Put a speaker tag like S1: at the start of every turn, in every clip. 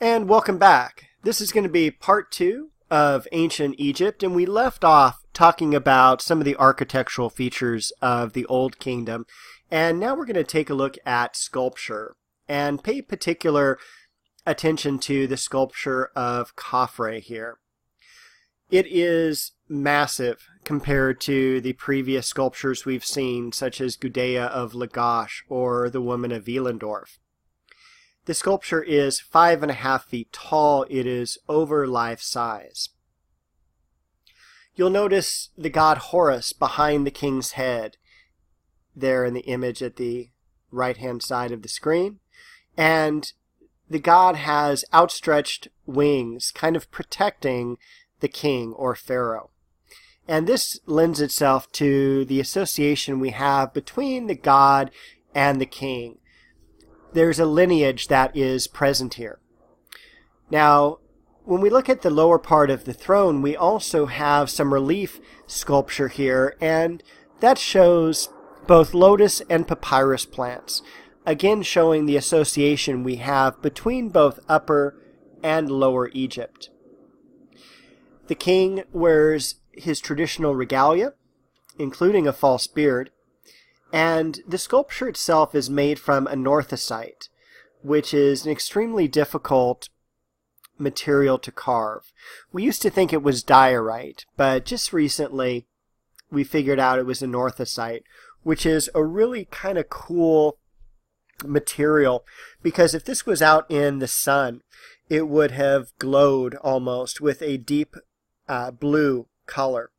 S1: And welcome back. This is going to be part 2 of ancient Egypt, and we left off talking about some of the architectural features of the Old Kingdom, and now we're going to take a look at sculpture and pay particular attention to the sculpture of KHAFRE here. It is massive compared to the previous sculptures we've seen, such as Gudea of Lagash or the Woman of Elendorf. The sculpture is 5.5 feet tall. It is over life size. You'll notice the god Horus behind the king's head there in the image at the right-hand side of the screen. And the god has outstretched wings, kind of protecting the king or pharaoh. And this lends itself to the association we have between the god and the king. There's a lineage that is present here. Now, when we look at the lower part of the throne, we also have some relief sculpture here, and that shows both lotus and papyrus plants, again showing the association we have between both Upper and Lower Egypt. The king wears his traditional regalia, including a false beard, and the sculpture itself is made from anorthosite, which is an extremely difficult material to carve. We used to think it was diorite, but just recently we figured out it was anorthosite, which is a really kind of cool material, because if this was out in the sun, it would have glowed almost with a deep blue color.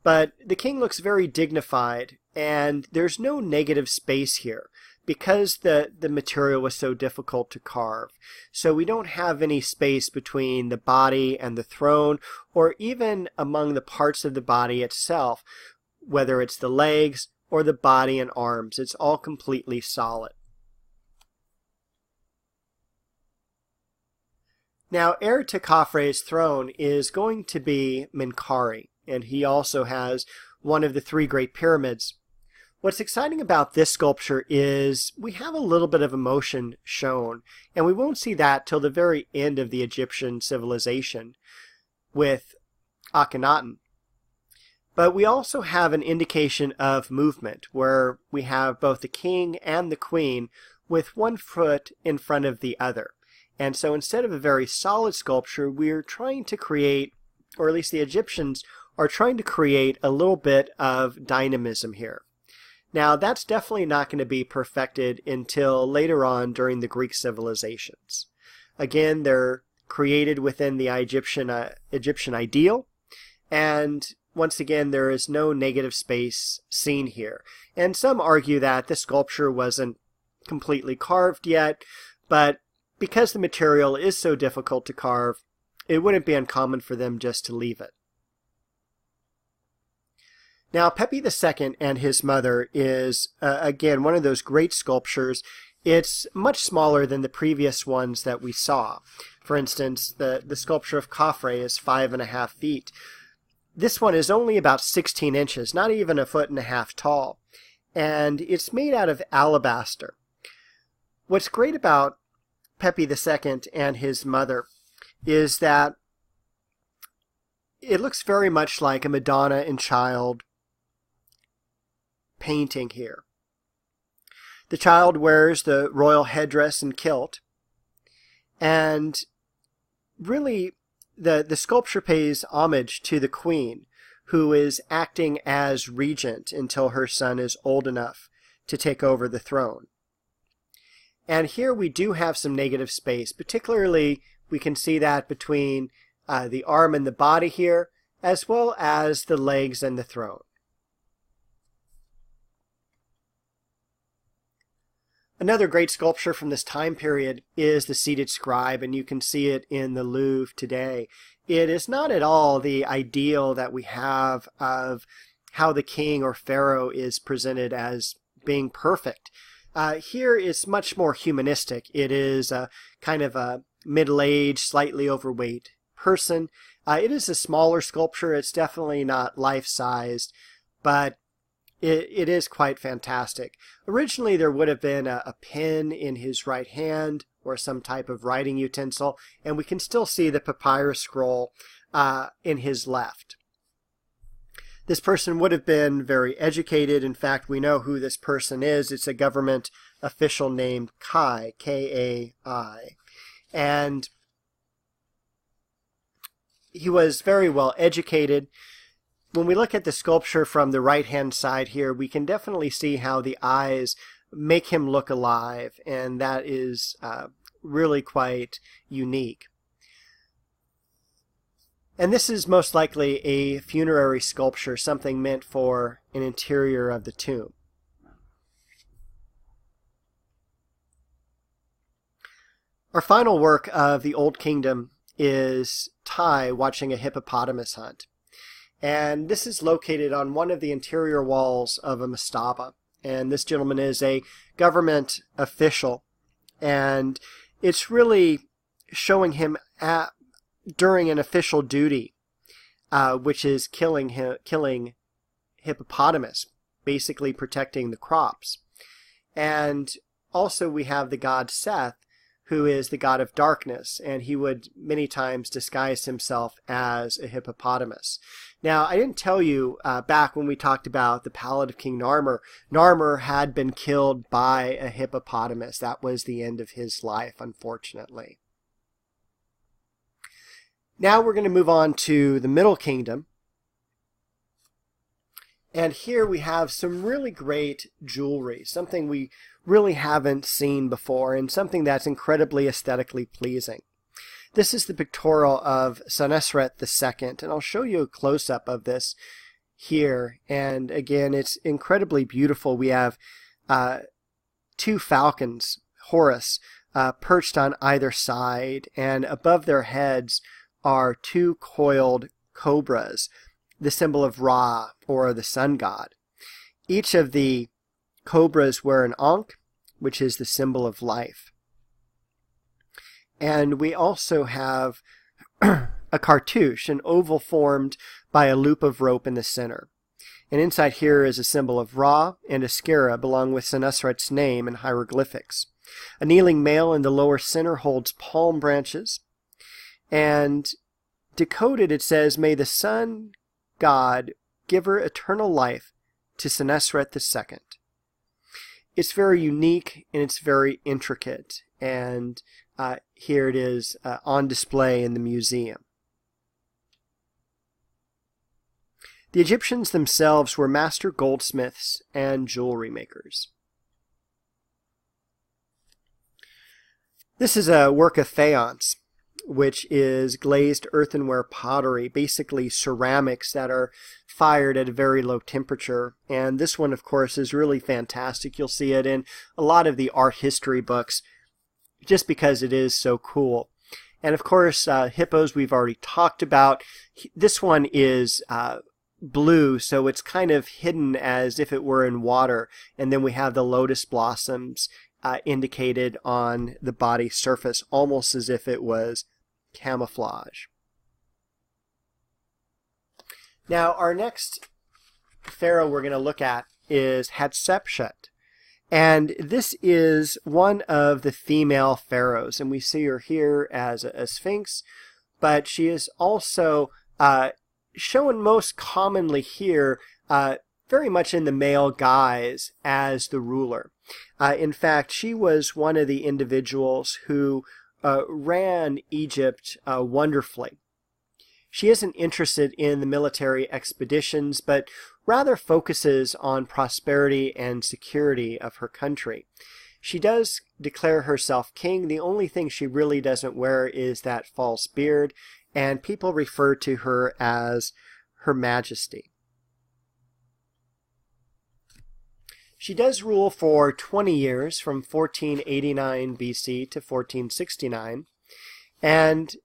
S1: But the king looks very dignified, and there's no negative space here because the material was so difficult to carve. So we don't have any space between the body and the throne, or even among the parts of the body itself, whether it's the legs or the body and arms. It's all completely solid. Now, heir to KHAFRE's throne is going to be MENKAURE, and he also has one of the 3 great pyramids. What's exciting about this sculpture is we have a little bit of emotion shown, and we won't see that till the very end of the Egyptian civilization with Akhenaten. But we also have an indication of movement, where we have both the king and the queen with one foot in front of the other. And so instead of a very solid sculpture, we're trying to create, or at least the Egyptians are trying to create, a little bit of dynamism here. Now, that's definitely not going to be perfected until later on during the Greek civilizations. Again, they're created within the Egyptian ideal, and once again, there is no negative space seen here. And some argue that the sculpture wasn't completely carved yet, but because the material is so difficult to carve, it wouldn't be uncommon for them just to leave it. Now, Pepe II and his mother is, again, one of those great sculptures. It's much smaller than the previous ones that we saw. For instance, the sculpture of KHAFRE is 5.5 feet. This one is only about 16 inches, not even 1.5 feet tall, and it's made out of alabaster. What's great about Pepe II and his mother is that it looks very much like a Madonna and Child painting here. The child wears the royal headdress and kilt, and really the sculpture pays homage to the queen, who is acting as regent until her son is old enough to take over the throne. And here we do have some negative space. Particularly, we can see that between the arm and the body here, as well as the legs and the throne. Another great sculpture from this time period is the seated scribe, and you can see it in the Louvre today. It is not at all the ideal that we have of how the king or pharaoh is presented as being perfect. Here it's much more humanistic. It is a kind of a middle-aged, slightly overweight person. It is a smaller sculpture. It's definitely not life-sized, but it is quite fantastic. Originally, there would have been a pen in his right hand, or some type of writing utensil, and we can still see the papyrus scroll in his left. This person would have been very educated. In fact, we know who this person is. It's a government official named Kai, K-A-I. And he was very well educated. When we look at the sculpture from the right-hand side here, we can definitely see how the eyes make him look alive, and that is really quite unique. And this is most likely a funerary sculpture, something meant for an interior of the tomb. Our final work of the Old Kingdom is Tai watching a hippopotamus hunt. And this is located on one of the interior walls of a mastaba. And this gentleman is a government official. And it's really showing him during an official duty, which is killing hippopotamus, basically protecting the crops. And also we have the god Seth, who is the god of darkness, and he would many times disguise himself as a hippopotamus. Now, I didn't tell you back when we talked about the Palette of King Narmer, Narmer had been killed by a hippopotamus. That was the end of his life, unfortunately. Now we're going to move on to the Middle Kingdom. And here we have some really great jewelry, something we really haven't seen before, and something that's incredibly aesthetically pleasing. This is the pictorial of Senusret II, and I'll show you a close-up of this here. And again, it's incredibly beautiful. We have two falcons, Horus, perched on either side, and above their heads are two coiled cobras, the symbol of Ra, or the sun god. Each of the cobras wear an ankh, which is the symbol of life. And we also have a cartouche, an oval formed by a loop of rope in the center. And inside here is a symbol of Ra and a scarab along with Senusret's name in hieroglyphics. A kneeling male in the lower center holds palm branches. And decoded it says, "May the sun god give her eternal life to Senusret II." It's very unique and it's very intricate, and here it is on display in the museum. The Egyptians themselves were master goldsmiths and jewelry makers. This is a work of faience, which is glazed earthenware pottery, basically ceramics that are fired at a very low temperature. And this one, of course, is really fantastic. You'll see it in a lot of the art history books just because it is so cool. And of course, hippos we've already talked about. This one is blue, so it's kind of hidden as if it were in water. And then we have the lotus blossoms indicated on the body surface, almost as if it was camouflage. Now, our next pharaoh we're going to look at is Hatshepsut. And this is one of the female pharaohs. And we see her here as a sphinx, but she is also shown most commonly here very much in the male guise as the ruler. In fact, she was one of the individuals who ran Egypt wonderfully. She isn't interested in the military expeditions, but rather focuses on prosperity and security of her country. She does declare herself king. The only thing she really doesn't wear is that false beard, and people refer to her as Her Majesty. She does rule for 20 years, from 1489 BC to 1469, and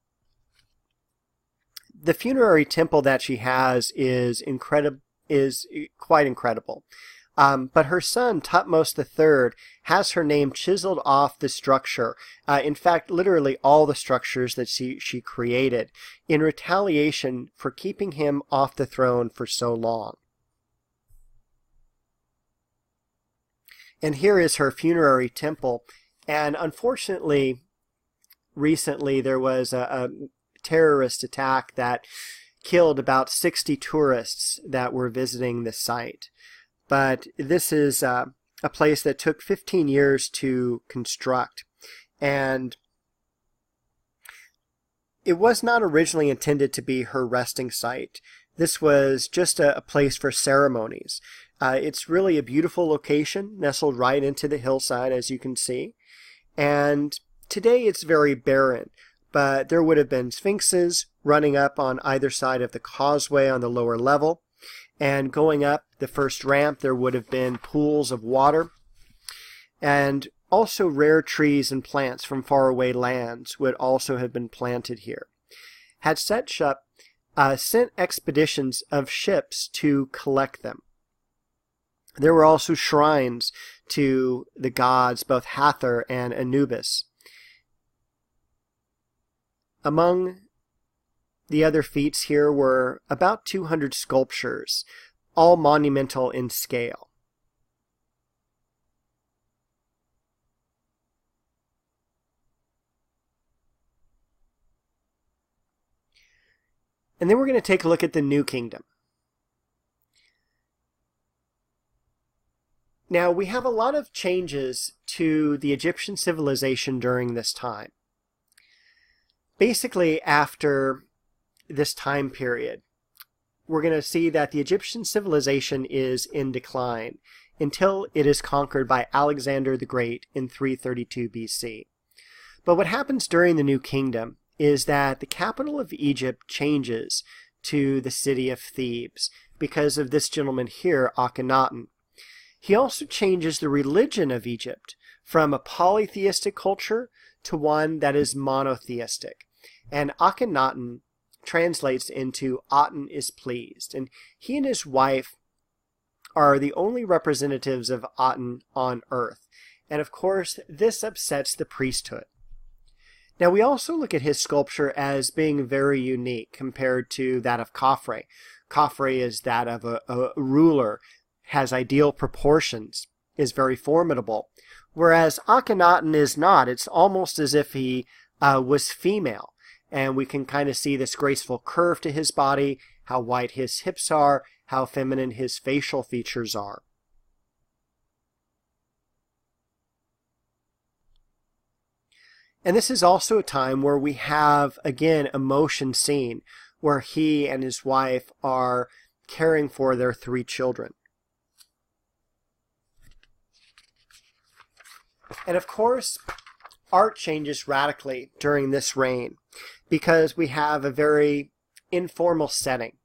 S1: the funerary temple that she has is quite incredible. But her son, Thutmose III, has her name chiseled off the structure. In fact, literally all the structures that she created, in retaliation for keeping him off the throne for so long. And here is her funerary temple. And unfortunately, recently there was a terrorist attack that killed about 60 tourists that were visiting the site. But this is a place that took 15 years to construct, and it was not originally intended to be her resting site. This was just a place for ceremonies. It's really a beautiful location, nestled right into the hillside, as you can see. And today it's very barren, but there would have been sphinxes running up on either side of the causeway on the lower level. And going up the first ramp, there would have been pools of water. And also rare trees and plants from faraway lands would also have been planted here. HATSHEPSUT sent expeditions of ships to collect them. There were also shrines to the gods, both Hathor and Anubis. Among the other feats here were about 200 sculptures, all monumental in scale. And then we're going to take a look at the New Kingdom. Now, we have a lot of changes to the Egyptian civilization during this time. Basically, after this time period, we're going to see that the Egyptian civilization is in decline until it is conquered by Alexander the Great in 332 BC. But what happens during the New Kingdom is that the capital of Egypt changes to the city of Thebes because of this gentleman here, Akhenaten. He also changes the religion of Egypt from a polytheistic culture to one that is monotheistic. And Akhenaten translates into Aten is pleased. And he and his wife are the only representatives of Aten on earth. And of course, this upsets the priesthood. Now, we also look at his sculpture as being very unique compared to that of KHAFRE. KHAFRE is that of a ruler, has ideal proportions, is very formidable, whereas Akhenaten is not. It's almost as if he was female, and we can kind of see this graceful curve to his body, how wide his hips are, how feminine his facial features are. And this is also a time where we have, again, emotion seen, where he and his wife are caring for their 3 children. And of course, art changes radically during this reign because we have a very informal setting.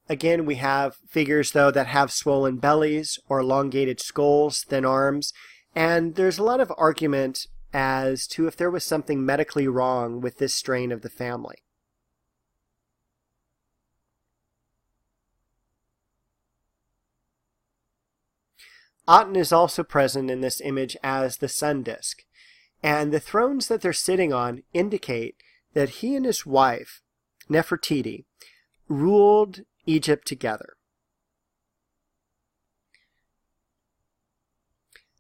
S1: Again, we have figures, though, that have swollen bellies or elongated skulls, thin arms, and there's a lot of argument as to if there was something medically wrong with this strain of the family. Aten is also present in this image as the sun disk, and the thrones that they're sitting on indicate that he and his wife, Nefertiti, ruled Egypt together.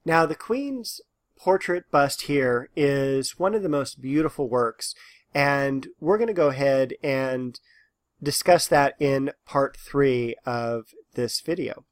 S1: Now, the queen's portrait bust here is one of the most beautiful works, and we're going to go ahead and discuss that in part 3 of this video.